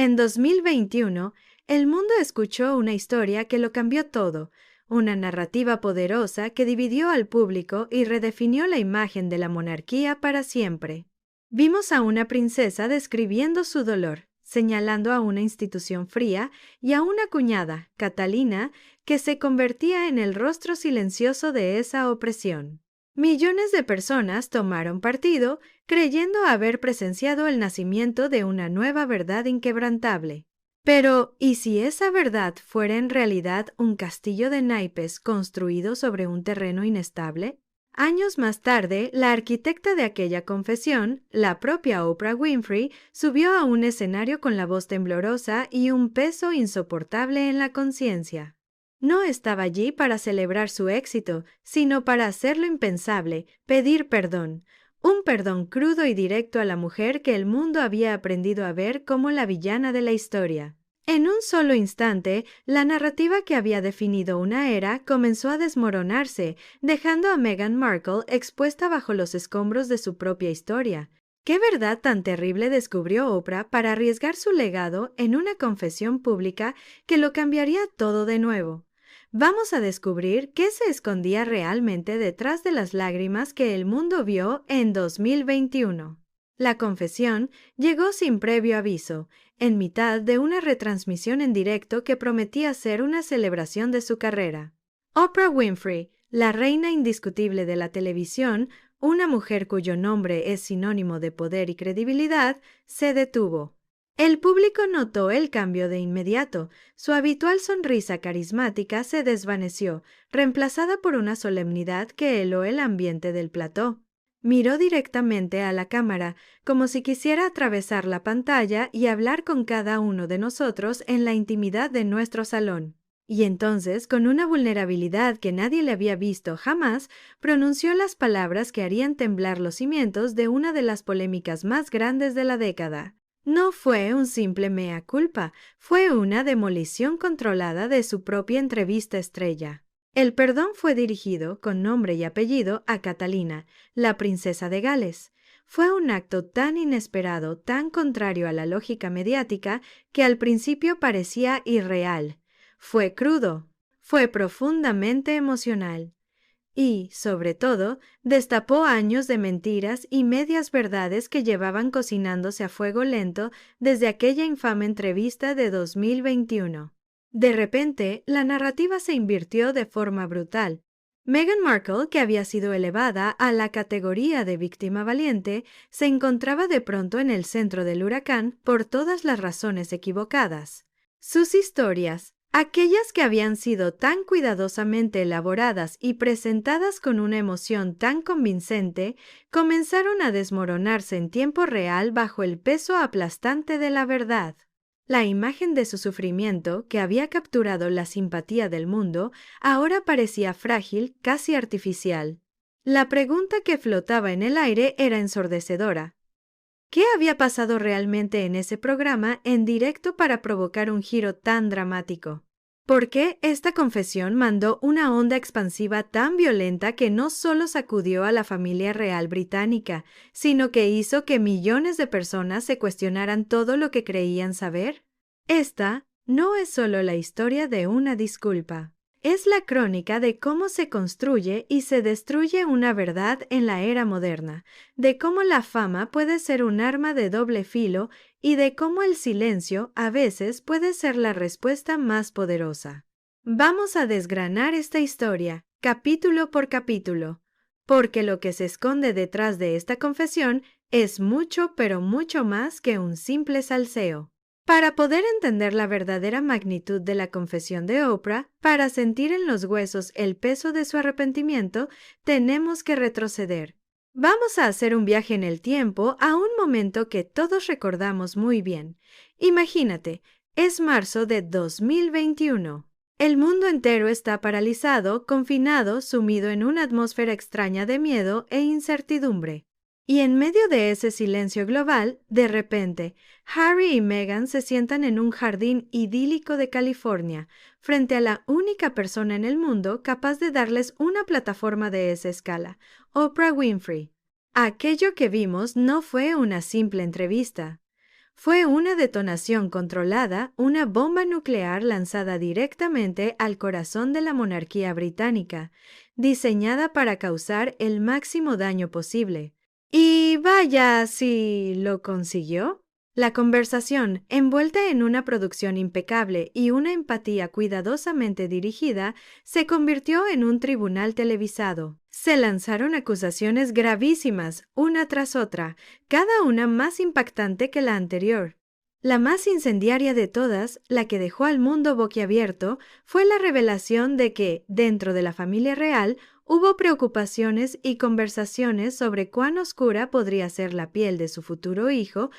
En 2021, el mundo escuchó una historia que lo cambió todo, una narrativa poderosa que dividió al público y redefinió la imagen de la monarquía para siempre. Vimos a una princesa describiendo su dolor, señalando a una institución fría y a una cuñada, Catalina, que se convertía en el rostro silencioso de esa opresión. Millones de personas tomaron partido, creyendo haber presenciado el nacimiento de una nueva verdad inquebrantable. Pero, ¿y si esa verdad fuera en realidad un castillo de naipes construido sobre un terreno inestable? Años más tarde, la arquitecta de aquella confesión, la propia Oprah Winfrey, subió a un escenario con la voz temblorosa y un peso insoportable en la conciencia. No estaba allí para celebrar su éxito, sino para hacer lo impensable, pedir perdón. Un perdón crudo y directo a la mujer que el mundo había aprendido a ver como la villana de la historia. En un solo instante, la narrativa que había definido una era comenzó a desmoronarse, dejando a Meghan Markle expuesta bajo los escombros de su propia historia. ¿Qué verdad tan terrible descubrió Oprah para arriesgar su legado en una confesión pública que lo cambiaría todo de nuevo? Vamos a descubrir qué se escondía realmente detrás de las lágrimas que el mundo vio en 2021. La confesión llegó sin previo aviso, en mitad de una retransmisión en directo que prometía ser una celebración de su carrera. Oprah Winfrey, la reina indiscutible de la televisión, una mujer cuyo nombre es sinónimo de poder y credibilidad, se detuvo. El público notó el cambio de inmediato. Su habitual sonrisa carismática se desvaneció, reemplazada por una solemnidad que heló el ambiente del plató. Miró directamente a la cámara, como si quisiera atravesar la pantalla y hablar con cada uno de nosotros en la intimidad de nuestro salón. Y entonces, con una vulnerabilidad que nadie le había visto jamás, pronunció las palabras que harían temblar los cimientos de una de las polémicas más grandes de la década. No fue un simple mea culpa, fue una demolición controlada de su propia entrevista estrella. El perdón fue dirigido, con nombre y apellido, a Catalina, la princesa de Gales. Fue un acto tan inesperado, tan contrario a la lógica mediática, que al principio parecía irreal. Fue crudo, fue profundamente emocional. Y, sobre todo, destapó años de mentiras y medias verdades que llevaban cocinándose a fuego lento desde aquella infame entrevista de 2021. De repente, la narrativa se invirtió de forma brutal. Meghan Markle, que había sido elevada a la categoría de víctima valiente, se encontraba de pronto en el centro del huracán por todas las razones equivocadas. Sus historias, aquellas que habían sido tan cuidadosamente elaboradas y presentadas con una emoción tan convincente, comenzaron a desmoronarse en tiempo real bajo el peso aplastante de la verdad. La imagen de su sufrimiento, que había capturado la simpatía del mundo, ahora parecía frágil, casi artificial. La pregunta que flotaba en el aire era ensordecedora. ¿Qué había pasado realmente en ese programa en directo para provocar un giro tan dramático? ¿Por qué esta confesión mandó una onda expansiva tan violenta que no solo sacudió a la familia real británica, sino que hizo que millones de personas se cuestionaran todo lo que creían saber? Esta no es solo la historia de una disculpa. Es la crónica de cómo se construye y se destruye una verdad en la era moderna, de cómo la fama puede ser un arma de doble filo y de cómo el silencio a veces puede ser la respuesta más poderosa. Vamos a desgranar esta historia, capítulo por capítulo, porque lo que se esconde detrás de esta confesión es mucho, pero mucho más que un simple salseo. Para poder entender la verdadera magnitud de la confesión de Oprah, para sentir en los huesos el peso de su arrepentimiento, tenemos que retroceder. Vamos a hacer un viaje en el tiempo a un momento que todos recordamos muy bien. Imagínate, es marzo de 2021. El mundo entero está paralizado, confinado, sumido en una atmósfera extraña de miedo e incertidumbre. Y en medio de ese silencio global, de repente, Harry y Meghan se sientan en un jardín idílico de California, frente a la única persona en el mundo capaz de darles una plataforma de esa escala, Oprah Winfrey. Aquello que vimos no fue una simple entrevista. Fue una detonación controlada, una bomba nuclear lanzada directamente al corazón de la monarquía británica, diseñada para causar el máximo daño posible. Y vaya si lo consiguió. La conversación, envuelta en una producción impecable y una empatía cuidadosamente dirigida, se convirtió en un tribunal televisado. Se lanzaron acusaciones gravísimas, una tras otra, cada una más impactante que la anterior. La más incendiaria de todas, la que dejó al mundo boquiabierto, fue la revelación de que, dentro de la familia real, hubo preocupaciones y conversaciones sobre cuán oscura podría ser la piel de su futuro hijo,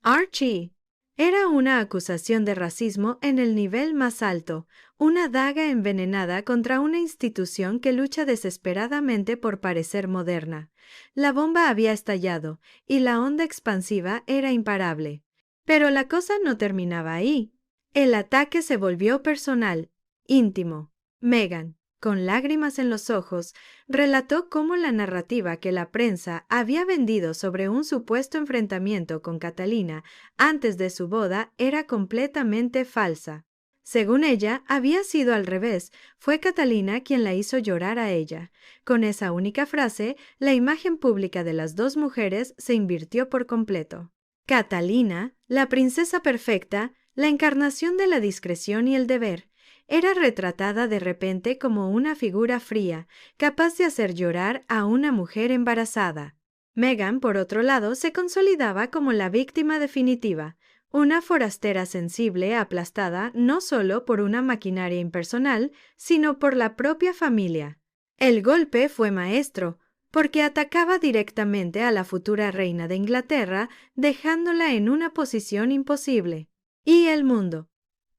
Archie. Era una acusación de racismo en el nivel más alto, una daga envenenada contra una institución que lucha desesperadamente por parecer moderna. La bomba había estallado, y la onda expansiva era imparable. Pero la cosa no terminaba ahí. El ataque se volvió personal, íntimo. Meghan, con lágrimas en los ojos, relató cómo la narrativa que la prensa había vendido sobre un supuesto enfrentamiento con Catalina antes de su boda era completamente falsa. Según ella, había sido al revés, fue Catalina quien la hizo llorar a ella. Con esa única frase, la imagen pública de las dos mujeres se invirtió por completo. Catalina, la princesa perfecta, la encarnación de la discreción y el deber, era retratada de repente como una figura fría, capaz de hacer llorar a una mujer embarazada. Meghan, por otro lado, se consolidaba como la víctima definitiva, una forastera sensible aplastada no solo por una maquinaria impersonal, sino por la propia familia. El golpe fue maestro, porque atacaba directamente a la futura reina de Inglaterra, dejándola en una posición imposible. Y el mundo,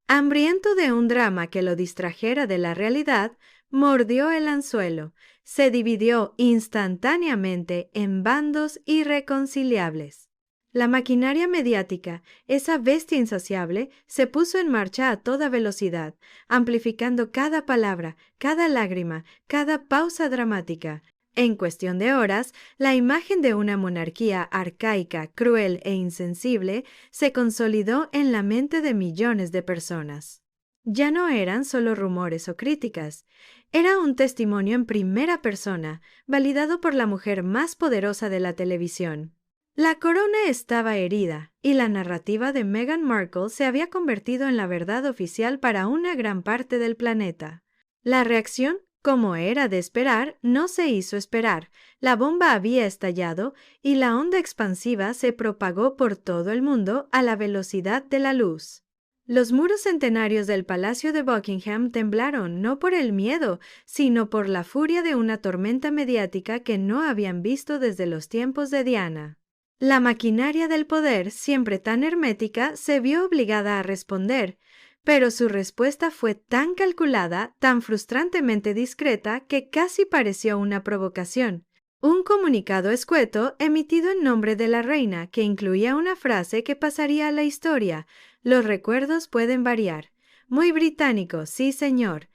hambriento de un drama que lo distrajera de la realidad, mordió el anzuelo, se dividió instantáneamente en bandos irreconciliables. La maquinaria mediática, esa bestia insaciable, se puso en marcha a toda velocidad, amplificando cada palabra, cada lágrima, cada pausa dramática. En cuestión de horas, la imagen de una monarquía arcaica, cruel e insensible se consolidó en la mente de millones de personas. Ya no eran solo rumores o críticas, era un testimonio en primera persona, validado por la mujer más poderosa de la televisión. La corona estaba herida, y la narrativa de Meghan Markle se había convertido en la verdad oficial para una gran parte del planeta. La reacción, como era de esperar, no se hizo esperar. La bomba había estallado y la onda expansiva se propagó por todo el mundo a la velocidad de la luz. Los muros centenarios del Palacio de Buckingham temblaron no por el miedo, sino por la furia de una tormenta mediática que no habían visto desde los tiempos de Diana. La maquinaria del poder, siempre tan hermética, se vio obligada a responder, pero su respuesta fue tan calculada, tan frustrantemente discreta, que casi pareció una provocación. Un comunicado escueto emitido en nombre de la reina que incluía una frase que pasaría a la historia: «Los recuerdos pueden variar». Muy británico, sí señor.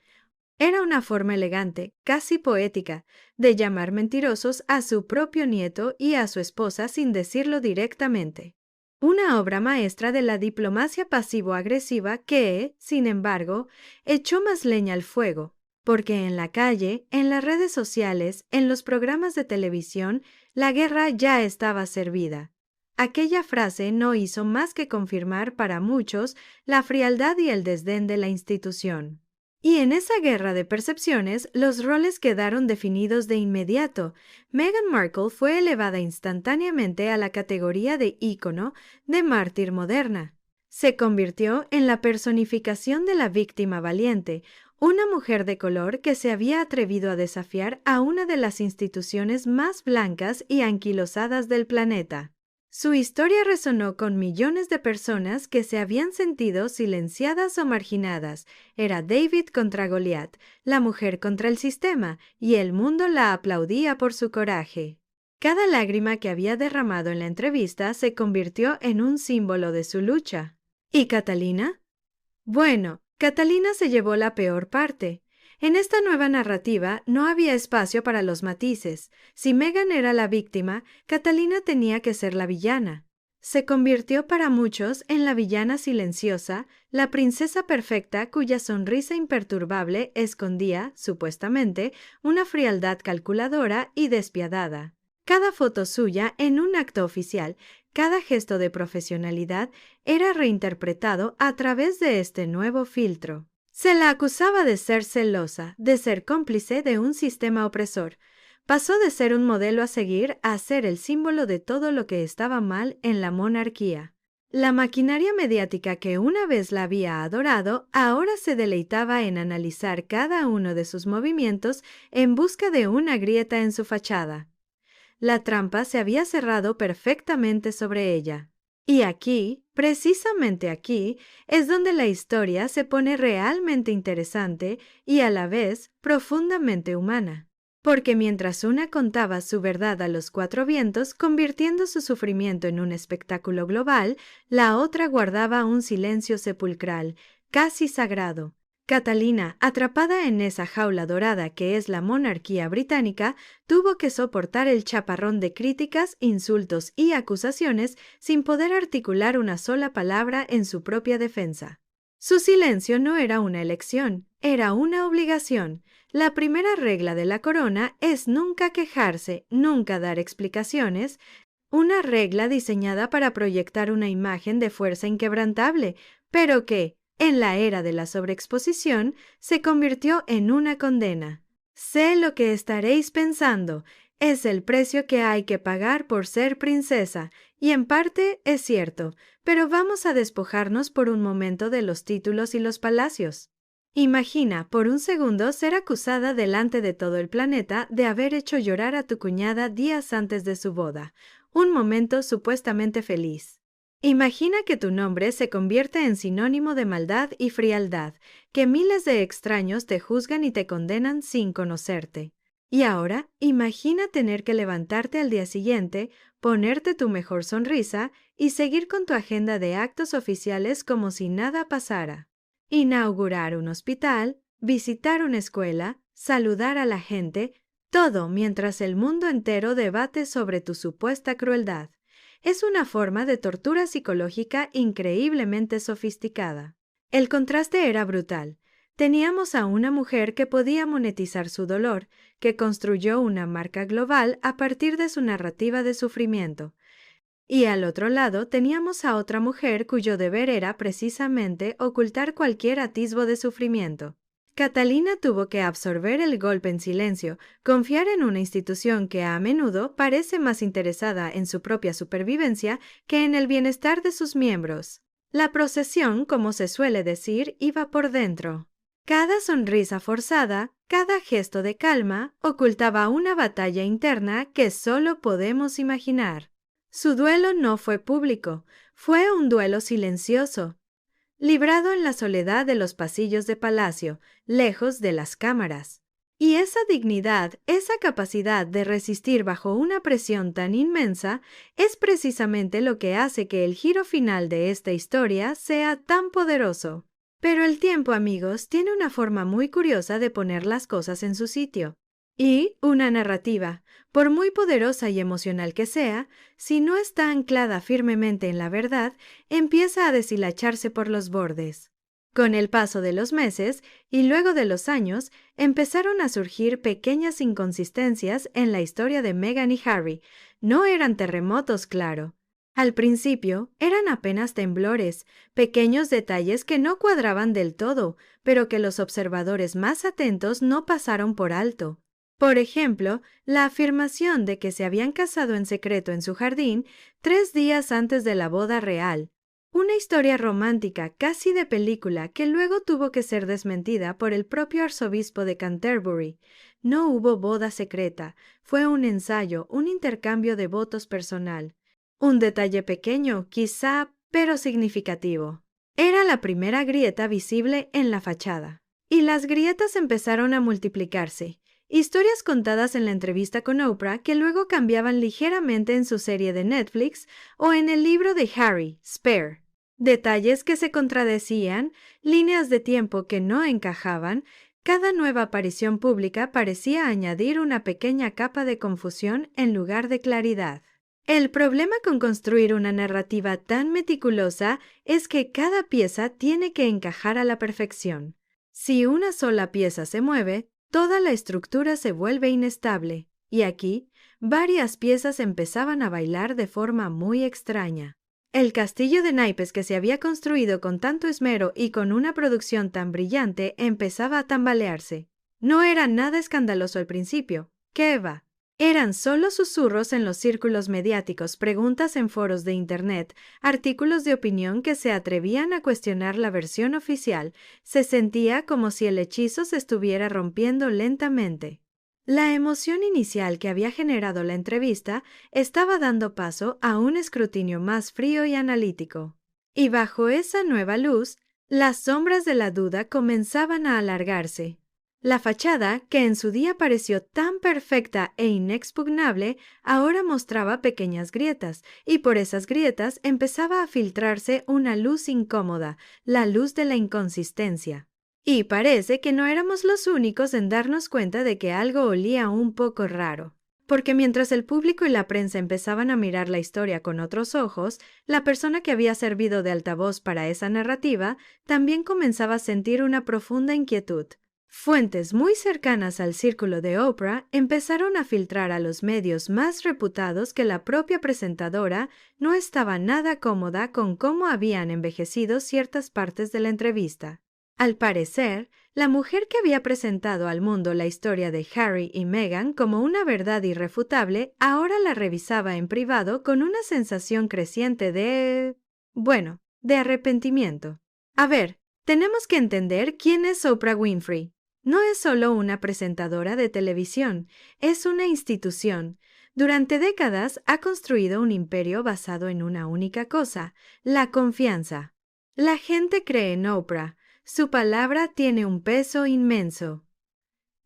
Era una forma elegante, casi poética, de llamar mentirosos a su propio nieto y a su esposa sin decirlo directamente. Una obra maestra de la diplomacia pasivo-agresiva que, sin embargo, echó más leña al fuego, porque en la calle, en las redes sociales, en los programas de televisión, la guerra ya estaba servida. Aquella frase no hizo más que confirmar para muchos la frialdad y el desdén de la institución. Y en esa guerra de percepciones, los roles quedaron definidos de inmediato. Meghan Markle fue elevada instantáneamente a la categoría de ícono, de mártir moderna. Se convirtió en la personificación de la víctima valiente, una mujer de color que se había atrevido a desafiar a una de las instituciones más blancas y anquilosadas del planeta. Su historia resonó con millones de personas que se habían sentido silenciadas o marginadas. Era David contra Goliat, la mujer contra el sistema, y el mundo la aplaudía por su coraje. Cada lágrima que había derramado en la entrevista se convirtió en un símbolo de su lucha. ¿Y Catalina? Bueno, Catalina se llevó la peor parte. En esta nueva narrativa no había espacio para los matices. Si Meghan era la víctima, Catalina tenía que ser la villana. Se convirtió para muchos en la villana silenciosa, la princesa perfecta cuya sonrisa imperturbable escondía, supuestamente, una frialdad calculadora y despiadada. Cada foto suya en un acto oficial, cada gesto de profesionalidad era reinterpretado a través de este nuevo filtro. Se la acusaba de ser celosa, de ser cómplice de un sistema opresor. Pasó de ser un modelo a seguir a ser el símbolo de todo lo que estaba mal en la monarquía. La maquinaria mediática que una vez la había adorado, ahora se deleitaba en analizar cada uno de sus movimientos en busca de una grieta en su fachada. La trampa se había cerrado perfectamente sobre ella. Y aquí, precisamente aquí, es donde la historia se pone realmente interesante y a la vez profundamente humana. Porque mientras una contaba su verdad a los cuatro vientos, convirtiendo su sufrimiento en un espectáculo global, la otra guardaba un silencio sepulcral, casi sagrado. Catalina, atrapada en esa jaula dorada que es la monarquía británica, tuvo que soportar el chaparrón de críticas, insultos y acusaciones sin poder articular una sola palabra en su propia defensa. Su silencio no era una elección, era una obligación. La primera regla de la corona es nunca quejarse, nunca dar explicaciones, una regla diseñada para proyectar una imagen de fuerza inquebrantable, pero que, en la era de la sobreexposición, se convirtió en una condena. Sé lo que estaréis pensando, es el precio que hay que pagar por ser princesa, y en parte es cierto, pero vamos a despojarnos por un momento de los títulos y los palacios. Imagina por un segundo ser acusada delante de todo el planeta de haber hecho llorar a tu cuñada días antes de su boda, un momento supuestamente feliz. Imagina que tu nombre se convierte en sinónimo de maldad y frialdad, que miles de extraños te juzgan y te condenan sin conocerte. Y ahora, imagina tener que levantarte al día siguiente, ponerte tu mejor sonrisa y seguir con tu agenda de actos oficiales como si nada pasara. Inaugurar un hospital, visitar una escuela, saludar a la gente, todo mientras el mundo entero debate sobre tu supuesta crueldad. Es una forma de tortura psicológica increíblemente sofisticada. El contraste era brutal. Teníamos a una mujer que podía monetizar su dolor, que construyó una marca global a partir de su narrativa de sufrimiento. Y al otro lado teníamos a otra mujer cuyo deber era precisamente ocultar cualquier atisbo de sufrimiento. Catalina tuvo que absorber el golpe en silencio, confiar en una institución que a menudo parece más interesada en su propia supervivencia que en el bienestar de sus miembros. La procesión, como se suele decir, iba por dentro. Cada sonrisa forzada, cada gesto de calma, ocultaba una batalla interna que solo podemos imaginar. Su duelo no fue público, fue un duelo silencioso, librado en la soledad de los pasillos de palacio, lejos de las cámaras. Y esa dignidad, esa capacidad de resistir bajo una presión tan inmensa, es precisamente lo que hace que el giro final de esta historia sea tan poderoso. Pero el tiempo, amigos, tiene una forma muy curiosa de poner las cosas en su sitio. Y una narrativa, por muy poderosa y emocional que sea, si no está anclada firmemente en la verdad, empieza a deshilacharse por los bordes. Con el paso de los meses y luego de los años, empezaron a surgir pequeñas inconsistencias en la historia de Meghan y Harry. No eran terremotos, claro. Al principio, eran apenas temblores, pequeños detalles que no cuadraban del todo, pero que los observadores más atentos no pasaron por alto. Por ejemplo, la afirmación de que se habían casado en secreto en su jardín 3 días antes de la boda real. Una historia romántica casi de película que luego tuvo que ser desmentida por el propio arzobispo de Canterbury. No hubo boda secreta, fue un ensayo, un intercambio de votos personal. Un detalle pequeño, quizá, pero significativo. Era la primera grieta visible en la fachada. Y las grietas empezaron a multiplicarse. Historias contadas en la entrevista con Oprah que luego cambiaban ligeramente en su serie de Netflix o en el libro de Harry, Spare. Detalles que se contradecían, líneas de tiempo que no encajaban, cada nueva aparición pública parecía añadir una pequeña capa de confusión en lugar de claridad. El problema con construir una narrativa tan meticulosa es que cada pieza tiene que encajar a la perfección. Si una sola pieza se mueve, toda la estructura se vuelve inestable, y aquí, varias piezas empezaban a bailar de forma muy extraña. El castillo de naipes que se había construido con tanto esmero y con una producción tan brillante empezaba a tambalearse. No era nada escandaloso al principio. ¿Qué va? Eran solo susurros en los círculos mediáticos, preguntas en foros de Internet, artículos de opinión que se atrevían a cuestionar la versión oficial. Se sentía como si el hechizo se estuviera rompiendo lentamente. La emoción inicial que había generado la entrevista estaba dando paso a un escrutinio más frío y analítico. Y bajo esa nueva luz, las sombras de la duda comenzaban a alargarse. La fachada, que en su día pareció tan perfecta e inexpugnable, ahora mostraba pequeñas grietas, y por esas grietas empezaba a filtrarse una luz incómoda, la luz de la inconsistencia. Y parece que no éramos los únicos en darnos cuenta de que algo olía un poco raro. Porque mientras el público y la prensa empezaban a mirar la historia con otros ojos, la persona que había servido de altavoz para esa narrativa también comenzaba a sentir una profunda inquietud. Fuentes muy cercanas al círculo de Oprah empezaron a filtrar a los medios más reputados que la propia presentadora no estaba nada cómoda con cómo habían envejecido ciertas partes de la entrevista. Al parecer, la mujer que había presentado al mundo la historia de Harry y Meghan como una verdad irrefutable ahora la revisaba en privado con una sensación creciente de arrepentimiento. A ver, tenemos que entender quién es Oprah Winfrey. No es solo una presentadora de televisión, es una institución. Durante décadas ha construido un imperio basado en una única cosa, la confianza. La gente cree en Oprah. Su palabra tiene un peso inmenso.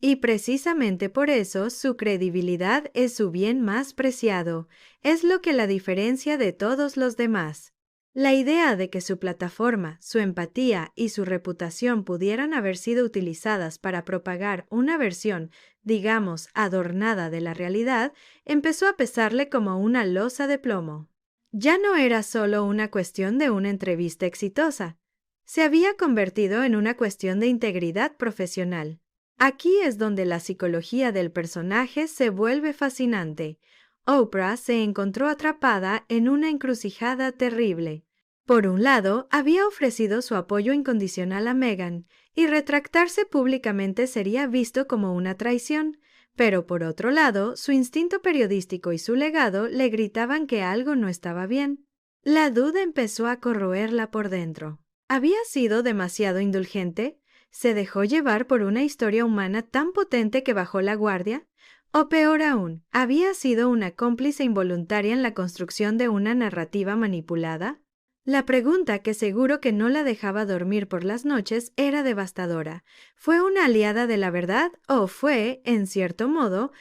Y precisamente por eso su credibilidad es su bien más preciado, es lo que la diferencia de todos los demás. La idea de que su plataforma, su empatía y su reputación pudieran haber sido utilizadas para propagar una versión, digamos, adornada de la realidad, empezó a pesarle como una losa de plomo. Ya no era solo una cuestión de una entrevista exitosa. Se había convertido en una cuestión de integridad profesional. Aquí es donde la psicología del personaje se vuelve fascinante. Oprah se encontró atrapada en una encrucijada terrible. Por un lado, había ofrecido su apoyo incondicional a Meghan, y retractarse públicamente sería visto como una traición. Pero por otro lado, su instinto periodístico y su legado le gritaban que algo no estaba bien. La duda empezó a corroerla por dentro. ¿Había sido demasiado indulgente? ¿Se dejó llevar por una historia humana tan potente que bajó la guardia? O peor aún, ¿había sido una cómplice involuntaria en la construcción de una narrativa manipulada? La pregunta, que seguro que no la dejaba dormir por las noches, era devastadora. ¿Fue una aliada de la verdad o fue, en cierto modo,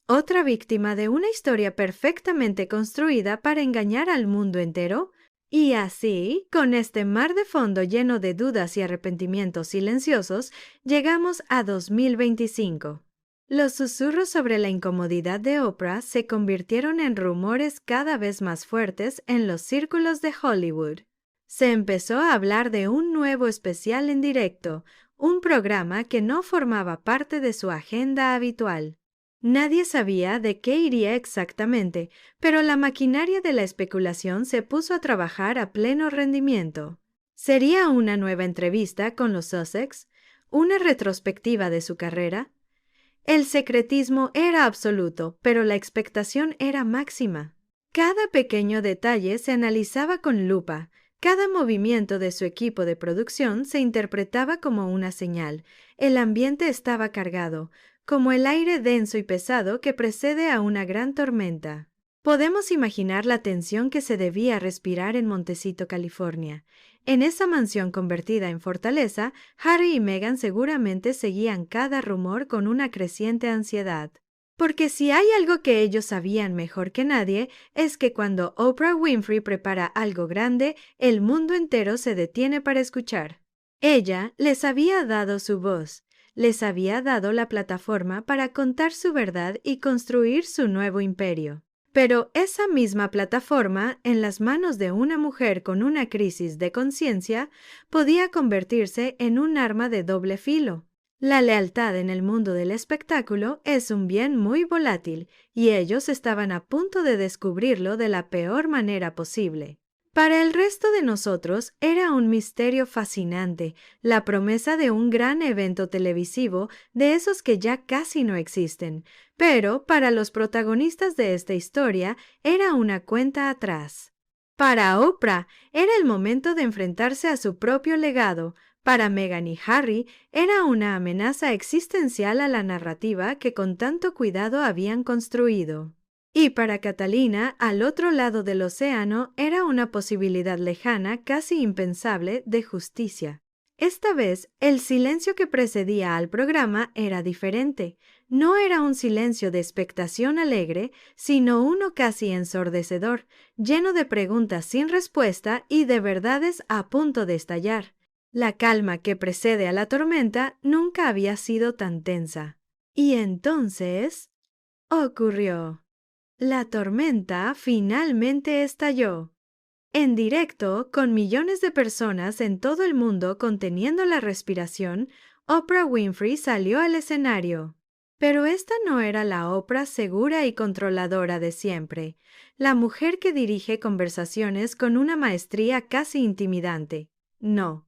otra víctima de una historia perfectamente construida para engañar al mundo entero? Y así, con este mar de fondo lleno de dudas y arrepentimientos silenciosos, llegamos a 2025. Los susurros sobre la incomodidad de Oprah se convirtieron en rumores cada vez más fuertes en los círculos de Hollywood. Se empezó a hablar de un nuevo especial en directo, un programa que no formaba parte de su agenda habitual. Nadie sabía de qué iría exactamente, pero la maquinaria de la especulación se puso a trabajar a pleno rendimiento. ¿Sería una nueva entrevista con los Sussex? ¿Una retrospectiva de su carrera? El secretismo era absoluto, pero la expectación era máxima. Cada pequeño detalle se analizaba con lupa. Cada movimiento de su equipo de producción se interpretaba como una señal. El ambiente estaba cargado, como el aire denso y pesado que precede a una gran tormenta. Podemos imaginar la tensión que se debía respirar en Montecito, California. En esa mansión convertida en fortaleza, Harry y Meghan seguramente seguían cada rumor con una creciente ansiedad. Porque si hay algo que ellos sabían mejor que nadie, es que cuando Oprah Winfrey prepara algo grande, el mundo entero se detiene para escuchar. Ella les había dado su voz, les había dado la plataforma para contar su verdad y construir su nuevo imperio. Pero esa misma plataforma, en las manos de una mujer con una crisis de conciencia, podía convertirse en un arma de doble filo. La lealtad en el mundo del espectáculo es un bien muy volátil, y ellos estaban a punto de descubrirlo de la peor manera posible. Para el resto de nosotros era un misterio fascinante, la promesa de un gran evento televisivo de esos que ya casi no existen, pero para los protagonistas de esta historia era una cuenta atrás. Para Oprah era el momento de enfrentarse a su propio legado. Para Meghan y Harry era una amenaza existencial a la narrativa que con tanto cuidado habían construido. Y para Catalina, al otro lado del océano, era una posibilidad lejana, casi impensable, de justicia. Esta vez, el silencio que precedía al programa era diferente. No era un silencio de expectación alegre, sino uno casi ensordecedor, lleno de preguntas sin respuesta y de verdades a punto de estallar. La calma que precede a la tormenta nunca había sido tan tensa. Y entonces ocurrió. La tormenta finalmente estalló. En directo, con millones de personas en todo el mundo conteniendo la respiración, Oprah Winfrey salió al escenario. Pero esta no era la Oprah segura y controladora de siempre, la mujer que dirige conversaciones con una maestría casi intimidante. No.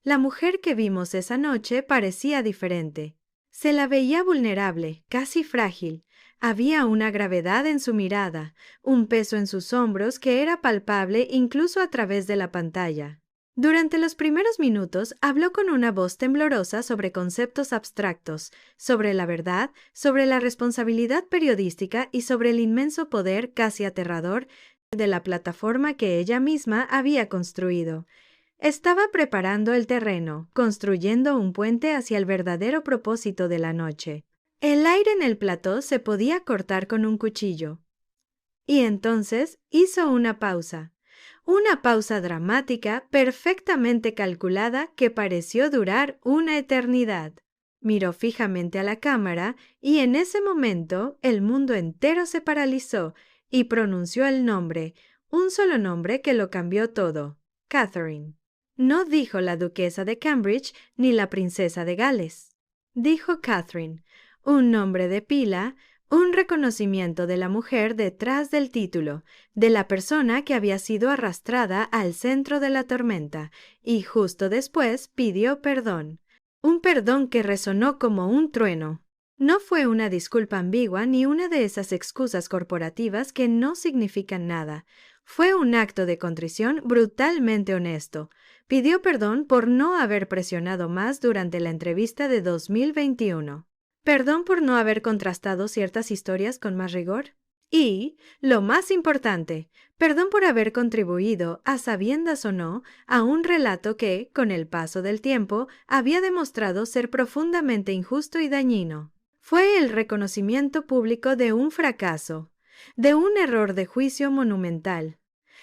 La mujer que vimos esa noche parecía diferente. Se la veía vulnerable, casi frágil. Había una gravedad en su mirada, un peso en sus hombros que era palpable incluso a través de la pantalla. Durante los primeros minutos habló con una voz temblorosa sobre conceptos abstractos, sobre la verdad, sobre la responsabilidad periodística y sobre el inmenso poder casi aterrador de la plataforma que ella misma había construido. Estaba preparando el terreno, construyendo un puente hacia el verdadero propósito de la noche. El aire en el plató se podía cortar con un cuchillo. Y entonces hizo una pausa dramática, perfectamente calculada, que pareció durar una eternidad. Miró fijamente a la cámara y en ese momento el mundo entero se paralizó y pronunció el nombre, un solo nombre que lo cambió todo: Catherine. No dijo la duquesa de Cambridge ni la princesa de Gales. Dijo Catherine, un nombre de pila, un reconocimiento de la mujer detrás del título, de la persona que había sido arrastrada al centro de la tormenta, y justo después pidió perdón. Un perdón que resonó como un trueno. No fue una disculpa ambigua ni una de esas excusas corporativas que no significan nada. Fue un acto de contrición brutalmente honesto. Pidió perdón por no haber presionado más durante la entrevista de 2021. Perdón por no haber contrastado ciertas historias con más rigor. Y, lo más importante, perdón por haber contribuido, a sabiendas o no, a un relato que, con el paso del tiempo, había demostrado ser profundamente injusto y dañino. Fue el reconocimiento público de un fracaso, de un error de juicio monumental.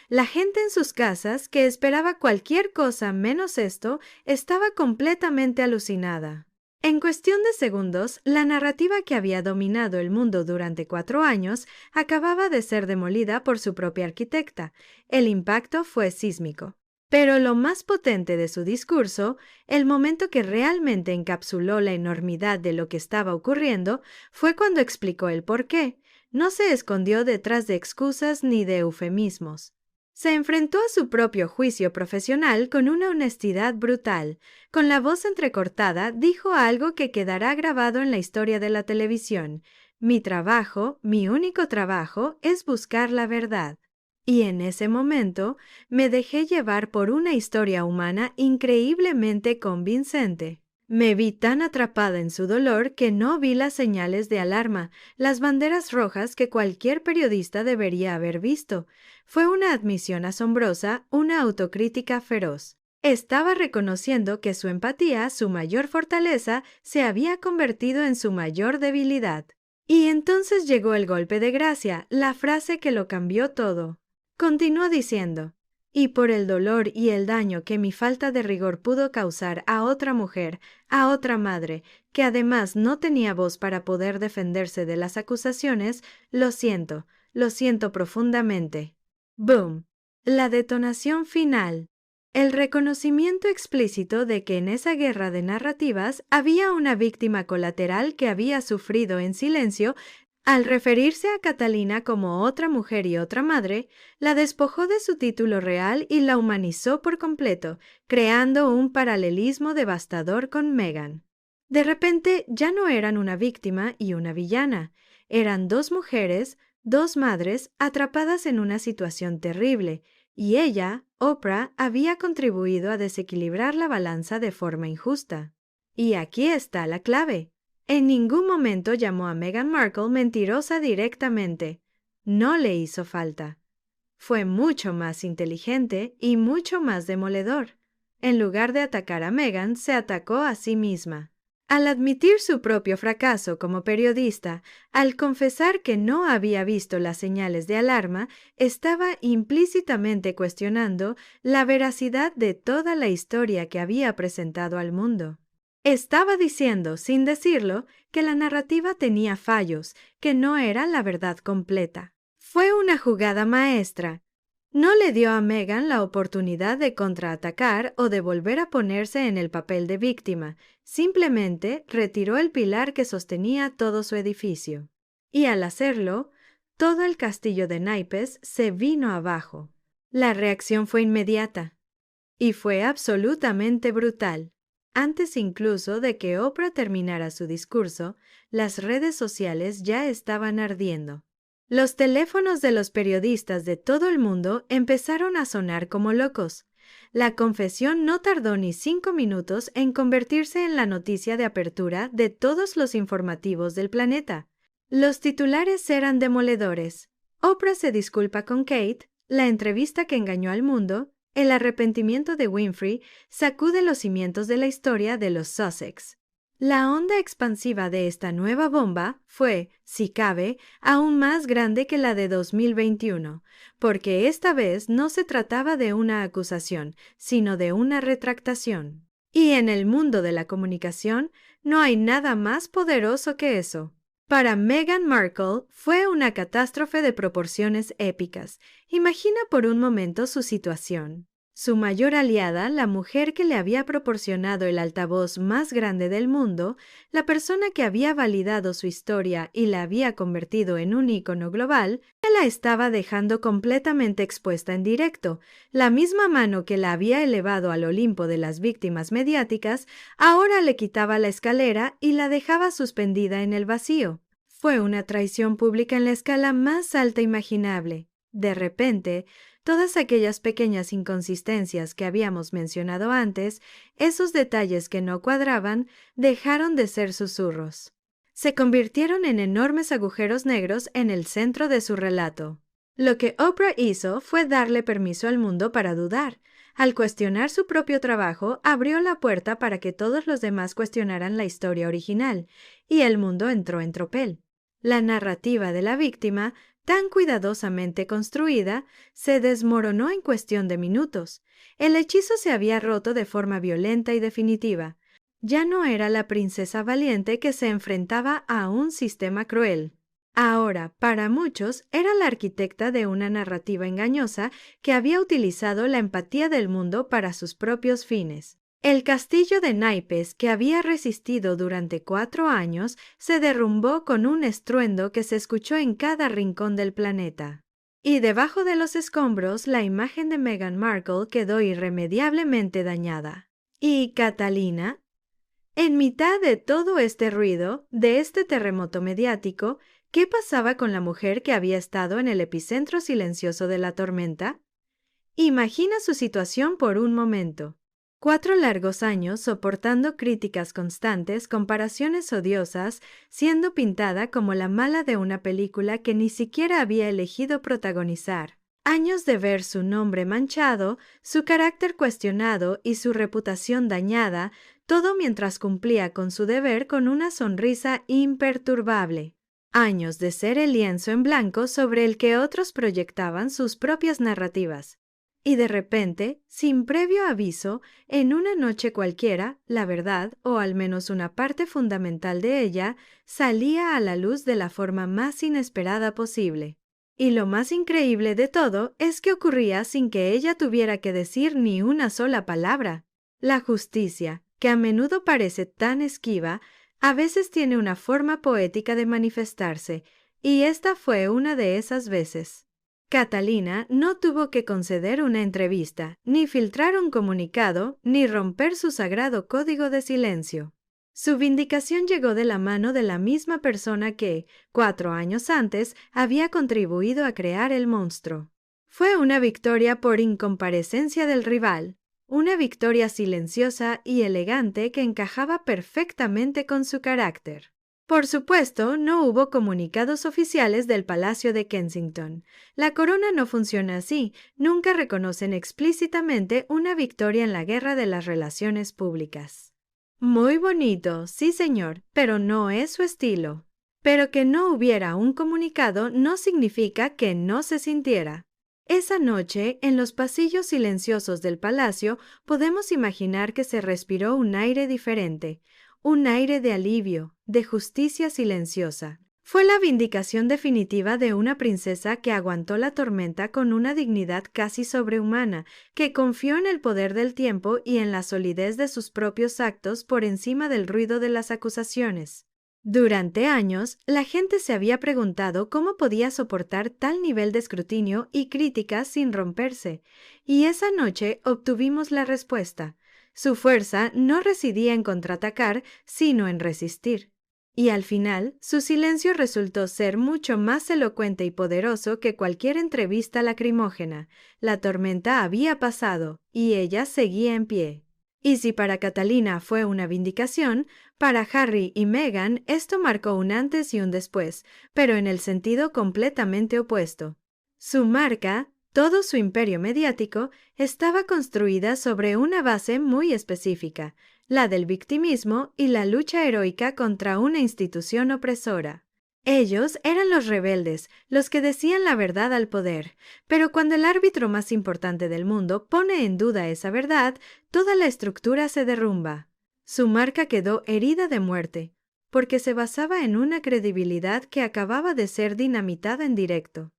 La gente en sus casas, que esperaba cualquier cosa menos esto, estaba completamente alucinada. En cuestión de segundos, la narrativa que había dominado el mundo durante 4 años acababa de ser demolida por su propia arquitecta. El impacto fue sísmico. Pero lo más potente de su discurso, el momento que realmente encapsuló la enormidad de lo que estaba ocurriendo, fue cuando explicó el porqué. No se escondió detrás de excusas ni de eufemismos. Se enfrentó a su propio juicio profesional con una honestidad brutal. Con la voz entrecortada, dijo algo que quedará grabado en la historia de la televisión. Mi trabajo, mi único trabajo, es buscar la verdad. Y en ese momento me dejé llevar por una historia humana increíblemente convincente. Me vi tan atrapada en su dolor que no vi las señales de alarma, las banderas rojas que cualquier periodista debería haber visto. Fue una admisión asombrosa, una autocrítica feroz. Estaba reconociendo que su empatía, su mayor fortaleza, se había convertido en su mayor debilidad. Y entonces llegó el golpe de gracia, la frase que lo cambió todo. Continuó diciendo: y por el dolor y el daño que mi falta de rigor pudo causar a otra mujer, a otra madre, que además no tenía voz para poder defenderse de las acusaciones, lo siento, Lo siento profundamente. Boom. La detonación final. El reconocimiento explícito de que en esa guerra de narrativas había una víctima colateral que había sufrido en silencio. Al referirse a Catalina como otra mujer y otra madre, la despojó de su título real y la humanizó por completo, creando un paralelismo devastador con Meghan. De repente ya no eran una víctima y una villana, eran dos mujeres, dos madres atrapadas en una situación terrible, y ella, Oprah, había contribuido a desequilibrar la balanza de forma injusta. Y aquí está la clave. En ningún momento llamó a Meghan Markle mentirosa directamente. No le hizo falta. Fue mucho más inteligente y mucho más demoledor. En lugar de atacar a Meghan, se atacó a sí misma. Al admitir su propio fracaso como periodista, al confesar que no había visto las señales de alarma, estaba implícitamente cuestionando la veracidad de toda la historia que había presentado al mundo. Estaba diciendo, sin decirlo, que la narrativa tenía fallos, que no era la verdad completa. Fue una jugada maestra. No le dio a Meghan la oportunidad de contraatacar o de volver a ponerse en el papel de víctima. Simplemente retiró el pilar que sostenía todo su edificio. Y al hacerlo, todo el castillo de naipes se vino abajo. La reacción fue inmediata. Y fue absolutamente brutal. Antes incluso de que Oprah terminara su discurso, las redes sociales ya estaban ardiendo. Los teléfonos de los periodistas de todo el mundo empezaron a sonar como locos. La confesión no tardó ni 5 minutos en convertirse en la noticia de apertura de todos los informativos del planeta. Los titulares eran demoledores. Oprah se disculpa con Kate, la entrevista que engañó al mundo, el arrepentimiento de Winfrey sacude los cimientos de la historia de los Sussex. La onda expansiva de esta nueva bomba fue, si cabe, aún más grande que la de 2021, porque esta vez no se trataba de una acusación, sino de una retractación. Y en el mundo de la comunicación no hay nada más poderoso que eso. Para Meghan Markle fue una catástrofe de proporciones épicas. Imagina por un momento su situación. Su mayor aliada, la mujer que le había proporcionado el altavoz más grande del mundo, la persona que había validado su historia y la había convertido en un ícono global, la estaba dejando completamente expuesta en directo. La misma mano que la había elevado al Olimpo de las víctimas mediáticas, ahora le quitaba la escalera y la dejaba suspendida en el vacío. Fue una traición pública en la escala más alta imaginable. De repente, todas aquellas pequeñas inconsistencias que habíamos mencionado antes, esos detalles que no cuadraban, dejaron de ser susurros. Se convirtieron en enormes agujeros negros en el centro de su relato. Lo que Oprah hizo fue darle permiso al mundo para dudar. Al cuestionar su propio trabajo, abrió la puerta para que todos los demás cuestionaran la historia original, y el mundo entró en tropel. La narrativa de la víctima, tan cuidadosamente construida, se desmoronó en cuestión de minutos. El hechizo se había roto de forma violenta y definitiva. Ya no era la princesa valiente que se enfrentaba a un sistema cruel. Ahora, para muchos, era la arquitecta de una narrativa engañosa que había utilizado la empatía del mundo para sus propios fines. El castillo de naipes que había resistido durante 4 años se derrumbó con un estruendo que se escuchó en cada rincón del planeta. Y debajo de los escombros la imagen de Meghan Markle quedó irremediablemente dañada. ¿Y Catalina? En mitad de todo este ruido, de este terremoto mediático, ¿qué pasaba con la mujer que había estado en el epicentro silencioso de la tormenta? Imagina su situación por un momento. 4 largos años soportando críticas constantes, comparaciones odiosas, siendo pintada como la mala de una película que ni siquiera había elegido protagonizar. Años de ver su nombre manchado, su carácter cuestionado y su reputación dañada, todo mientras cumplía con su deber con una sonrisa imperturbable. Años de ser el lienzo en blanco sobre el que otros proyectaban sus propias narrativas. Y de repente, sin previo aviso, en una noche cualquiera, la verdad, o al menos una parte fundamental de ella, salía a la luz de la forma más inesperada posible. Y lo más increíble de todo es que ocurría sin que ella tuviera que decir ni una sola palabra. La justicia, que a menudo parece tan esquiva, a veces tiene una forma poética de manifestarse, y esta fue una de esas veces. Catalina no tuvo que conceder una entrevista, ni filtrar un comunicado, ni romper su sagrado código de silencio. Su vindicación llegó de la mano de la misma persona que, 4 años antes, había contribuido a crear el monstruo. Fue una victoria por incomparecencia del rival, una victoria silenciosa y elegante que encajaba perfectamente con su carácter. Por supuesto, no hubo comunicados oficiales del Palacio de Kensington. La corona no funciona así, nunca reconocen explícitamente una victoria en la guerra de las relaciones públicas. Muy bonito, sí señor, pero no es su estilo. Pero que no hubiera un comunicado no significa que no se sintiera. Esa noche, en los pasillos silenciosos del palacio, podemos imaginar que se respiró un aire diferente, un aire de alivio, de justicia silenciosa. Fue la vindicación definitiva de una princesa que aguantó la tormenta con una dignidad casi sobrehumana, que confió en el poder del tiempo y en la solidez de sus propios actos por encima del ruido de las acusaciones. Durante años, la gente se había preguntado cómo podía soportar tal nivel de escrutinio y crítica sin romperse, y esa noche obtuvimos la respuesta. Su fuerza no residía en contraatacar, sino en resistir. Y al final, su silencio resultó ser mucho más elocuente y poderoso que cualquier entrevista lacrimógena. La tormenta había pasado, y ella seguía en pie. Y si para Catalina fue una vindicación, para Harry y Meghan esto marcó un antes y un después, pero en el sentido completamente opuesto. Su marca, todo su imperio mediático, estaba construida sobre una base muy específica, la del victimismo y la lucha heroica contra una institución opresora. Ellos eran los rebeldes, los que decían la verdad al poder, pero cuando el árbitro más importante del mundo pone en duda esa verdad, toda la estructura se derrumba. Su marca quedó herida de muerte, porque se basaba en una credibilidad que acababa de ser dinamitada en directo.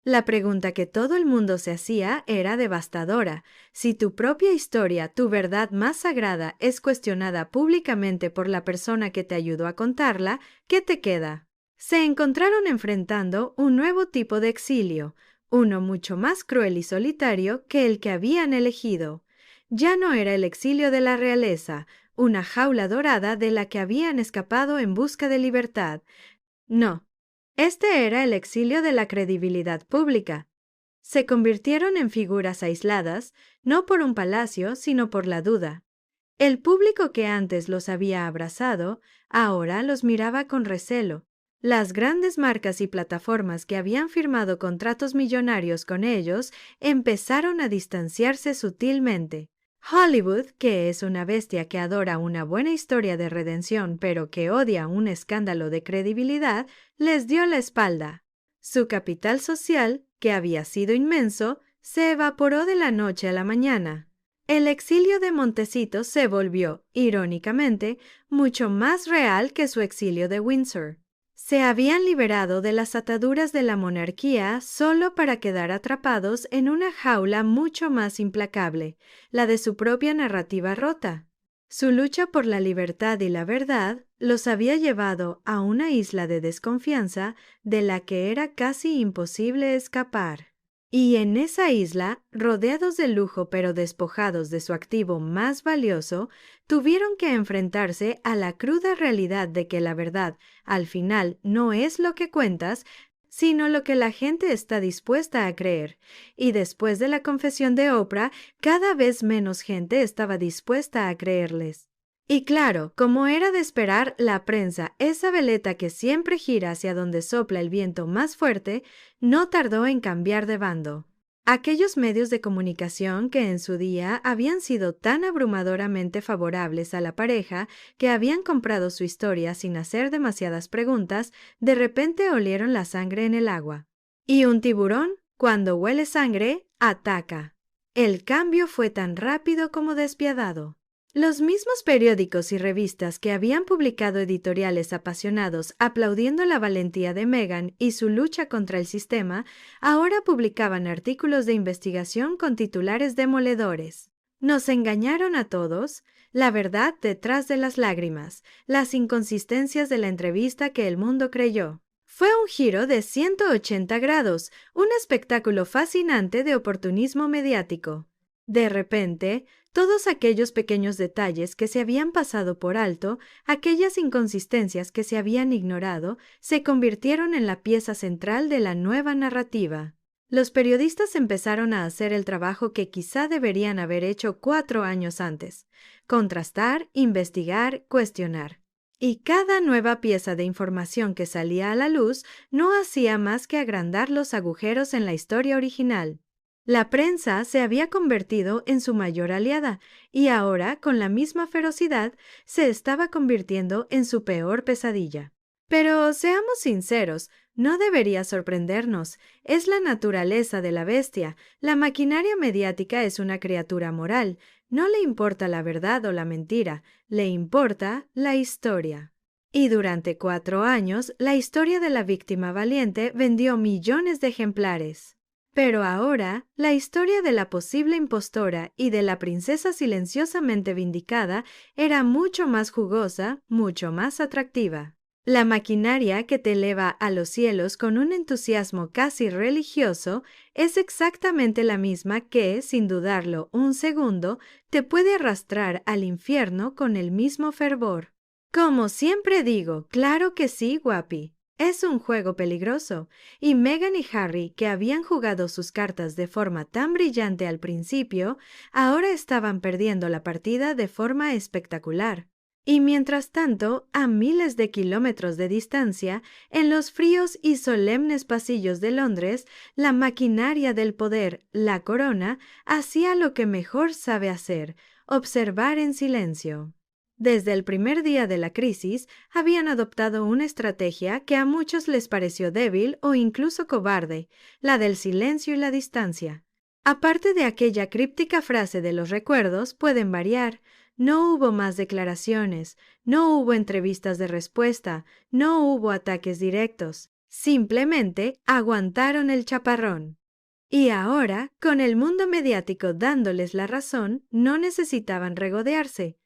La pregunta que todo el mundo se hacía era devastadora. Si tu propia historia, tu verdad más sagrada, es cuestionada públicamente por la persona que te ayudó a contarla, ¿qué te queda? Se encontraron enfrentando un nuevo tipo de exilio, uno mucho más cruel y solitario que el que habían elegido. Ya no era el exilio de la realeza, una jaula dorada de la que habían escapado en busca de libertad. No, este era el exilio de la credibilidad pública. Se convirtieron en figuras aisladas, no por un palacio, sino por la duda. El público que antes los había abrazado, ahora los miraba con recelo. Las grandes marcas y plataformas que habían firmado contratos millonarios con ellos empezaron a distanciarse sutilmente. Hollywood, que es una bestia que adora una buena historia de redención pero que odia un escándalo de credibilidad, les dio la espalda. Su capital social, que había sido inmenso, se evaporó de la noche a la mañana. El exilio de Montecito se volvió, irónicamente, mucho más real que su exilio de Windsor. Se habían liberado de las ataduras de la monarquía solo para quedar atrapados en una jaula mucho más implacable, la de su propia narrativa rota. Su lucha por la libertad y la verdad los había llevado a una isla de desconfianza de la que era casi imposible escapar. Y en esa isla, rodeados de lujo pero despojados de su activo más valioso, tuvieron que enfrentarse a la cruda realidad de que la verdad, al final, no es lo que cuentas, sino lo que la gente está dispuesta a creer. Y después de la confesión de Oprah, cada vez menos gente estaba dispuesta a creerles. Y claro, como era de esperar, la prensa, esa veleta que siempre gira hacia donde sopla el viento más fuerte, no tardó en cambiar de bando. Aquellos medios de comunicación que en su día habían sido tan abrumadoramente favorables a la pareja que habían comprado su historia sin hacer demasiadas preguntas, de repente olieron la sangre en el agua. Y un tiburón, cuando huele sangre, ataca. El cambio fue tan rápido como despiadado. Los mismos periódicos y revistas que habían publicado editoriales apasionados aplaudiendo la valentía de Meghan y su lucha contra el sistema, ahora publicaban artículos de investigación con titulares demoledores. Nos engañaron a todos, la verdad detrás de las lágrimas, las inconsistencias de la entrevista que el mundo creyó. Fue un giro de 180 grados, un espectáculo fascinante de oportunismo mediático. De repente, todos aquellos pequeños detalles que se habían pasado por alto, aquellas inconsistencias que se habían ignorado, se convirtieron en la pieza central de la nueva narrativa. Los periodistas empezaron a hacer el trabajo que quizá deberían haber hecho 4 años antes: contrastar, investigar, cuestionar. Y cada nueva pieza de información que salía a la luz no hacía más que agrandar los agujeros en la historia original. La prensa se había convertido en su mayor aliada y ahora, con la misma ferocidad, se estaba convirtiendo en su peor pesadilla. Pero seamos sinceros, no debería sorprendernos. Es la naturaleza de la bestia. La maquinaria mediática es una criatura moral. No le importa la verdad o la mentira, le importa la historia. Y durante 4 años, la historia de la víctima valiente vendió millones de ejemplares. Pero ahora, la historia de la posible impostora y de la princesa silenciosamente vindicada era mucho más jugosa, mucho más atractiva. La maquinaria que te eleva a los cielos con un entusiasmo casi religioso es exactamente la misma que, sin dudarlo un segundo, te puede arrastrar al infierno con el mismo fervor. Como siempre digo, claro que sí, guapi. Es un juego peligroso, y Meghan y Harry, que habían jugado sus cartas de forma tan brillante al principio, ahora estaban perdiendo la partida de forma espectacular. Y mientras tanto, a miles de kilómetros de distancia, en los fríos y solemnes pasillos de Londres, la maquinaria del poder, la corona, hacía lo que mejor sabe hacer: observar en silencio. Desde el primer día de la crisis, habían adoptado una estrategia que a muchos les pareció débil o incluso cobarde: la del silencio y la distancia. Aparte de aquella críptica frase de los recuerdos, pueden variar. No hubo más declaraciones, no hubo entrevistas de respuesta, no hubo ataques directos. Simplemente aguantaron el chaparrón. Y ahora, con el mundo mediático dándoles la razón, no necesitaban regodearse.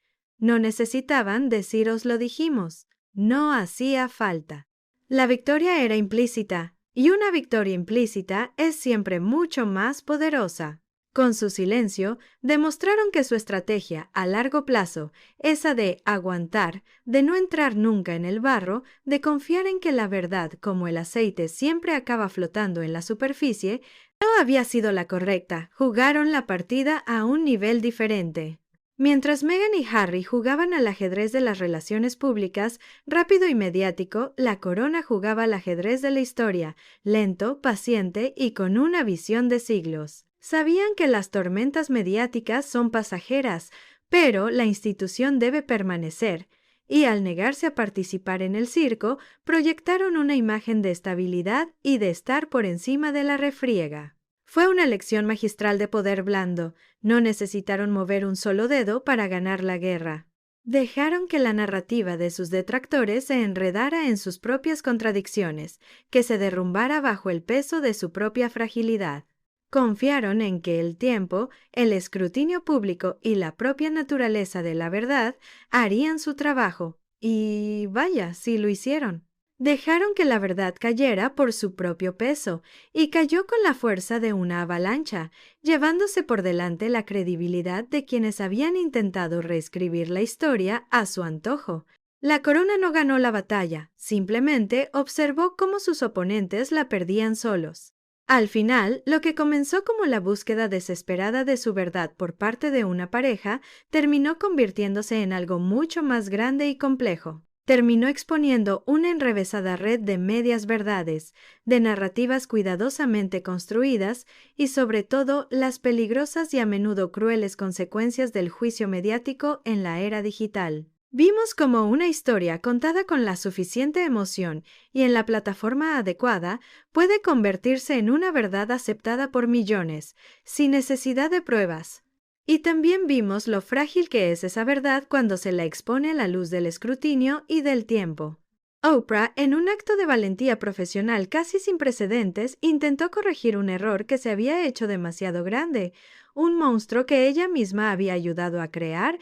No necesitaban decir "os lo dijimos". No hacía falta. La victoria era implícita, y una victoria implícita es siempre mucho más poderosa. Con su silencio, demostraron que su estrategia a largo plazo, esa de aguantar, de no entrar nunca en el barro, de confiar en que la verdad, como el aceite, siempre acaba flotando en la superficie, no había sido la correcta. Jugaron la partida a un nivel diferente. Mientras Meghan y Harry jugaban al ajedrez de las relaciones públicas, rápido y mediático, la corona jugaba al ajedrez de la historia, lento, paciente y con una visión de siglos. Sabían que las tormentas mediáticas son pasajeras, pero la institución debe permanecer, y al negarse a participar en el circo, proyectaron una imagen de estabilidad y de estar por encima de la refriega. Fue una lección magistral de poder blando. No necesitaron mover un solo dedo para ganar la guerra. Dejaron que la narrativa de sus detractores se enredara en sus propias contradicciones, que se derrumbara bajo el peso de su propia fragilidad. Confiaron en que el tiempo, el escrutinio público y la propia naturaleza de la verdad harían su trabajo. Y vaya, sí lo hicieron. Dejaron que la verdad cayera por su propio peso, y cayó con la fuerza de una avalancha, llevándose por delante la credibilidad de quienes habían intentado reescribir la historia a su antojo. La corona no ganó la batalla, simplemente observó cómo sus oponentes la perdían solos. Al final, lo que comenzó como la búsqueda desesperada de su verdad por parte de una pareja, terminó convirtiéndose en algo mucho más grande y complejo. Terminó exponiendo una enrevesada red de medias verdades, de narrativas cuidadosamente construidas y, sobre todo, las peligrosas y a menudo crueles consecuencias del juicio mediático en la era digital. Vimos cómo una historia contada con la suficiente emoción y en la plataforma adecuada puede convertirse en una verdad aceptada por millones, sin necesidad de pruebas. Y también vimos lo frágil que es esa verdad cuando se la expone a la luz del escrutinio y del tiempo. Oprah, en un acto de valentía profesional casi sin precedentes, intentó corregir un error que se había hecho demasiado grande, un monstruo que ella misma había ayudado a crear,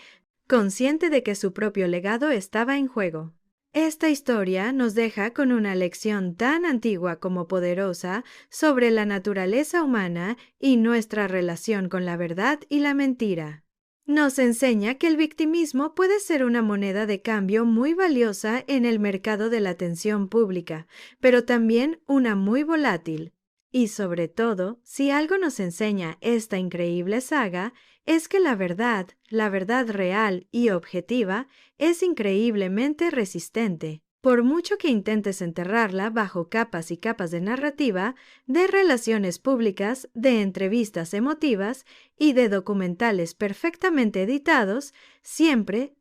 consciente de que su propio legado estaba en juego. Esta historia nos deja con una lección tan antigua como poderosa sobre la naturaleza humana y nuestra relación con la verdad y la mentira. Nos enseña que el victimismo puede ser una moneda de cambio muy valiosa en el mercado de la atención pública, pero también una muy volátil. Y sobre todo, si algo nos enseña esta increíble saga, es que la verdad real y objetiva, es increíblemente resistente. Por mucho que intentes enterrarla bajo capas y capas de narrativa, de relaciones públicas, de entrevistas emotivas y de documentales perfectamente editados, siempre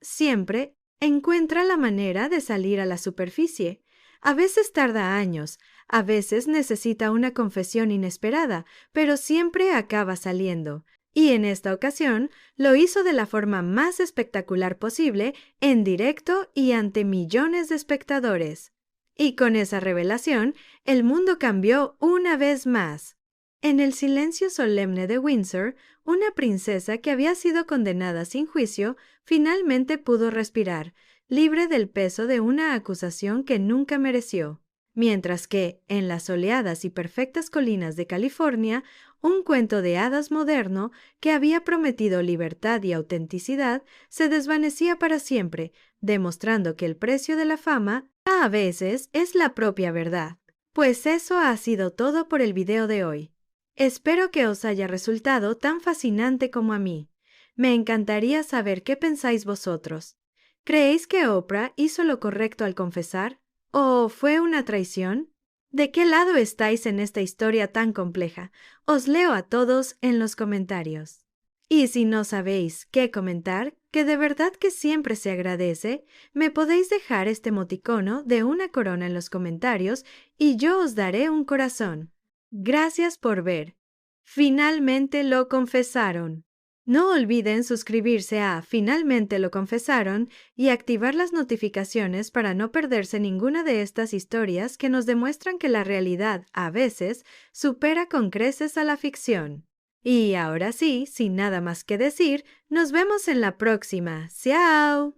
encuentra la manera de salir a la superficie. A veces tarda años, a veces necesita una confesión inesperada, pero siempre acaba saliendo. Y en esta ocasión lo hizo de la forma más espectacular posible, en directo y ante millones de espectadores. Y con esa revelación, el mundo cambió una vez más. En el silencio solemne de Windsor, una princesa que había sido condenada sin juicio finalmente pudo respirar, libre del peso de una acusación que nunca mereció. Mientras que, en las soleadas y perfectas colinas de California, un cuento de hadas moderno que había prometido libertad y autenticidad se desvanecía para siempre, demostrando que el precio de la fama a veces es la propia verdad. Pues eso ha sido todo por el video de hoy. Espero que os haya resultado tan fascinante como a mí. Me encantaría saber qué pensáis vosotros. ¿Creéis que Oprah hizo lo correcto al confesar? ¿O fue una traición? ¿De qué lado estáis en esta historia tan compleja? Os leo a todos en los comentarios. Y si no sabéis qué comentar, que de verdad que siempre se agradece, me podéis dejar este emoticono de una corona en los comentarios y yo os daré un corazón. Gracias por ver. Finalmente lo confesaron. No olviden suscribirse a Finalmente lo confesaron y activar las notificaciones para no perderse ninguna de estas historias que nos demuestran que la realidad, a veces, supera con creces a la ficción. Y ahora sí, sin nada más que decir, nos vemos en la próxima. ¡Ciao!